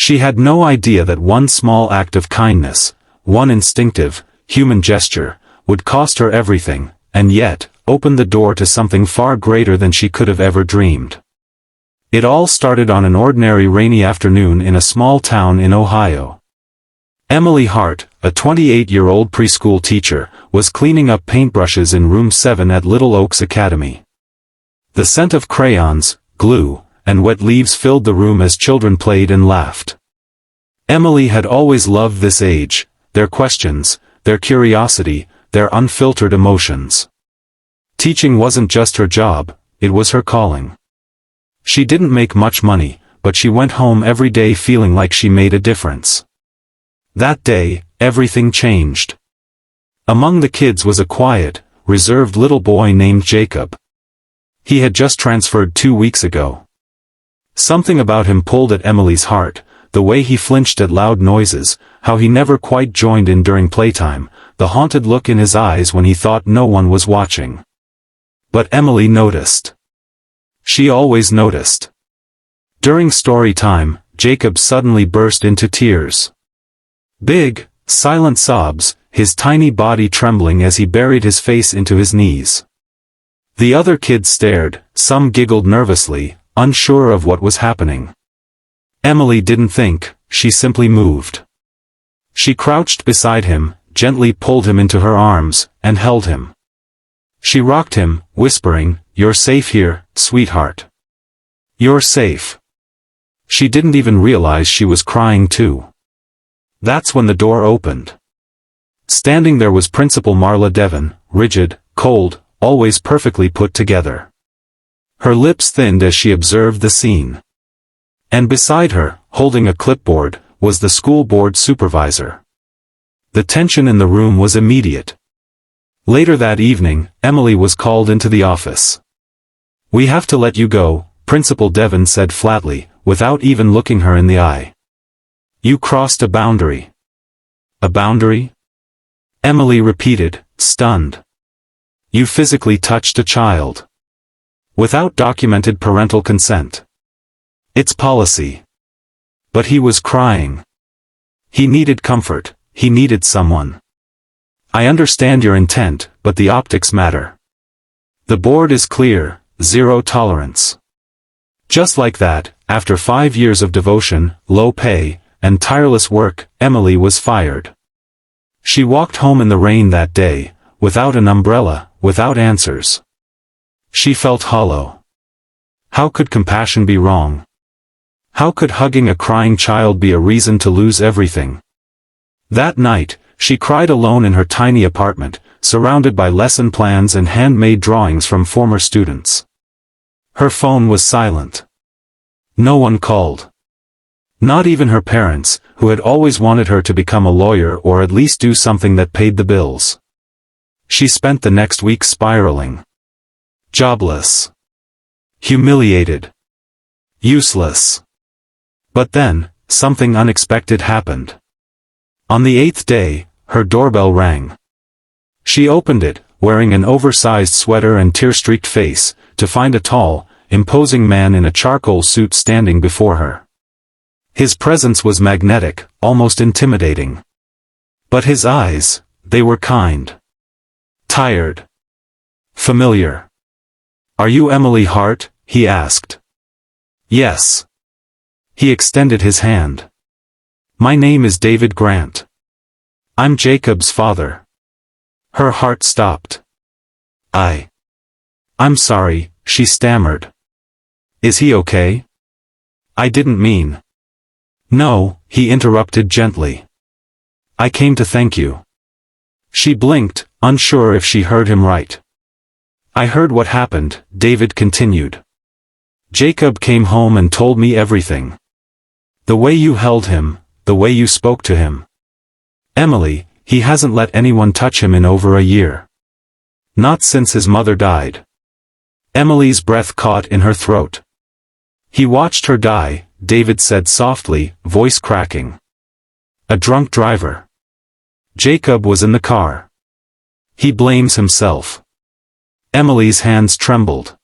She had no idea that one small act of kindness, one instinctive, human gesture, would cost her everything, and yet, open the door to something far greater than she could have ever dreamed. It all started on an ordinary rainy afternoon in a small town in Ohio. Emily Hart, a 28-year-old preschool teacher, was cleaning up paintbrushes in room 7 at Little Oaks Academy. The scent of crayons, glue, and wet leaves filled the room as children played and laughed. Emily had always loved this age, their questions, their curiosity, their unfiltered emotions. Teaching wasn't just her job, it was her calling. She didn't make much money, but she went home every day feeling like she made a difference. That day, everything changed. Among the kids was a quiet, reserved little boy named Jacob. He had just transferred 2 weeks ago. Something about him pulled at Emily's heart, the way he flinched at loud noises, how he never quite joined in during playtime, the haunted look in his eyes when he thought no one was watching. But Emily noticed. She always noticed. During story time, Jacob suddenly burst into tears. Big, silent sobs, his tiny body trembling as he buried his face into his knees. The other kids stared, some giggled nervously, unsure of what was happening. Emily didn't think, she simply moved. She crouched beside him, gently pulled him into her arms, and held him. She rocked him, whispering, "You're safe here, sweetheart. You're safe." She didn't even realize she was crying too. That's when the door opened. Standing there was Principal Marla Devon, rigid, cold, always perfectly put together. Her lips thinned as she observed the scene. And beside her, holding a clipboard, was the school board supervisor. The tension in the room was immediate. Later that evening, Emily was called into the office. "We have to let you go," Principal Devon said flatly, without even looking her in the eye. "You crossed a boundary." "A boundary?" Emily repeated, stunned. "You physically touched a child. Without documented parental consent. It's policy." But he was crying. He needed comfort, he needed someone. "I understand your intent, but the optics matter. The board is clear, zero tolerance." Just like that, after 5 years of devotion, low pay, and tireless work, Emily was fired. She walked home in the rain that day, without an umbrella, without answers. She felt hollow. How could compassion be wrong? How could hugging a crying child be a reason to lose everything? That night, she cried alone in her tiny apartment, surrounded by lesson plans and handmade drawings from former students. Her phone was silent. No one called. Not even her parents, who had always wanted her to become a lawyer or at least do something that paid the bills. She spent the next week spiraling. Jobless. Humiliated. Useless. But then, something unexpected happened. On the 8th day, her doorbell rang. She opened it, wearing an oversized sweater and tear-streaked face, to find a tall, imposing man in a charcoal suit standing before her. His presence was magnetic, almost intimidating. But his eyes, they were kind. Tired. Familiar. "Are you Emily Hart?" he asked. "Yes." He extended his hand. "My name is David Grant. I'm Jacob's father." Her heart stopped. I'm sorry," she stammered. "Is he okay?" "I didn't mean." "No," he interrupted gently. "I came to thank you." She blinked, unsure if she heard him right. "I heard what happened," David continued. "Jacob came home and told me everything. The way you held him, the way you spoke to him. Emily, he hasn't let anyone touch him in over a year. Not since his mother died." Emily's breath caught in her throat. "He watched her die," David said softly, voice cracking. "A drunk driver. Jacob was in the car. He blames himself." Emily's hands trembled.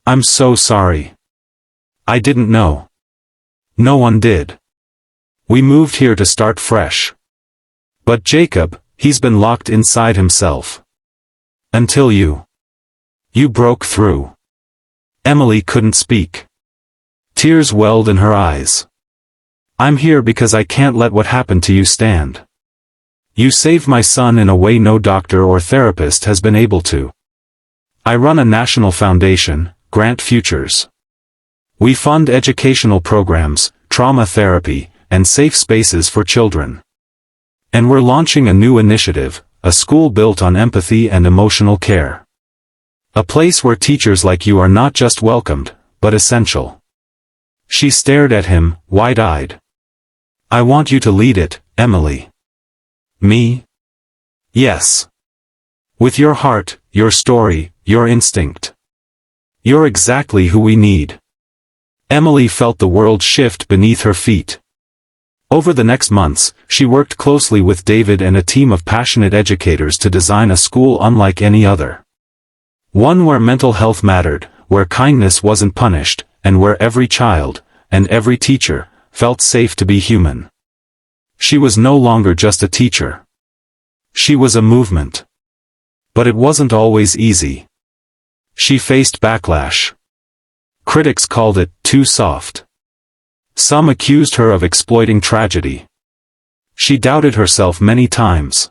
"I'm so sorry. I didn't know." "No one did." We moved here to start fresh. But Jacob, he's been locked inside himself. Until you broke through. Emily couldn't speak. Tears welled in her eyes. I'm here because I can't let what happened to you stand. You saved my son in a way no doctor or therapist has been able to. I run a national foundation, Grant Futures. We fund educational programs, trauma therapy, and safe spaces for children. And we're launching a new initiative, a school built on empathy and emotional care. A place where teachers like you are not just welcomed, but essential. She stared at him, wide-eyed. I want you to lead it, Emily. Me? Yes. With your heart, your story, your instinct. You're exactly who we need. Emily felt the world shift beneath her feet. Over the next months, she worked closely with David and a team of passionate educators to design a school unlike any other. One where mental health mattered, where kindness wasn't punished, and where every child, and every teacher, felt safe to be human. She was no longer just a teacher. She was a movement. But it wasn't always easy. She faced backlash. Critics called it too soft. Some accused her of exploiting tragedy. She doubted herself many times.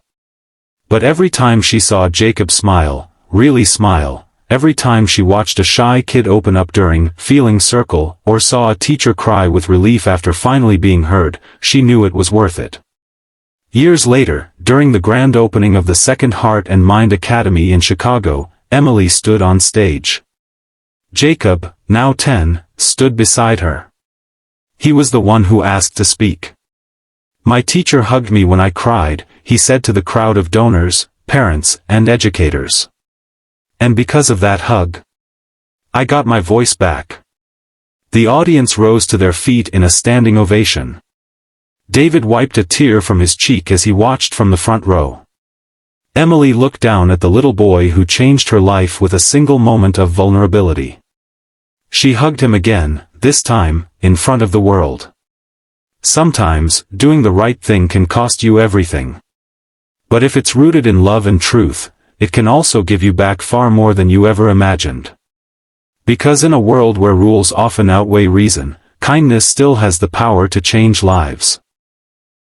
But every time she saw Jacob smile, really smile, every time she watched a shy kid open up during feeling circle, or saw a teacher cry with relief after finally being heard, she knew it was worth it. Years later, during the grand opening of the Second Heart and Mind Academy in Chicago, Emily stood on stage. Jacob, now 10, stood beside her. He was the one who asked to speak. My teacher hugged me when I cried, he said to the crowd of donors, parents, and educators. And because of that hug, I got my voice back. The audience rose to their feet in a standing ovation. David wiped a tear from his cheek as he watched from the front row. Emily looked down at the little boy who changed her life with a single moment of vulnerability. She hugged him again, this time, in front of the world. Sometimes, doing the right thing can cost you everything. But if it's rooted in love and truth, it can also give you back far more than you ever imagined. Because in a world where rules often outweigh reason, kindness still has the power to change lives.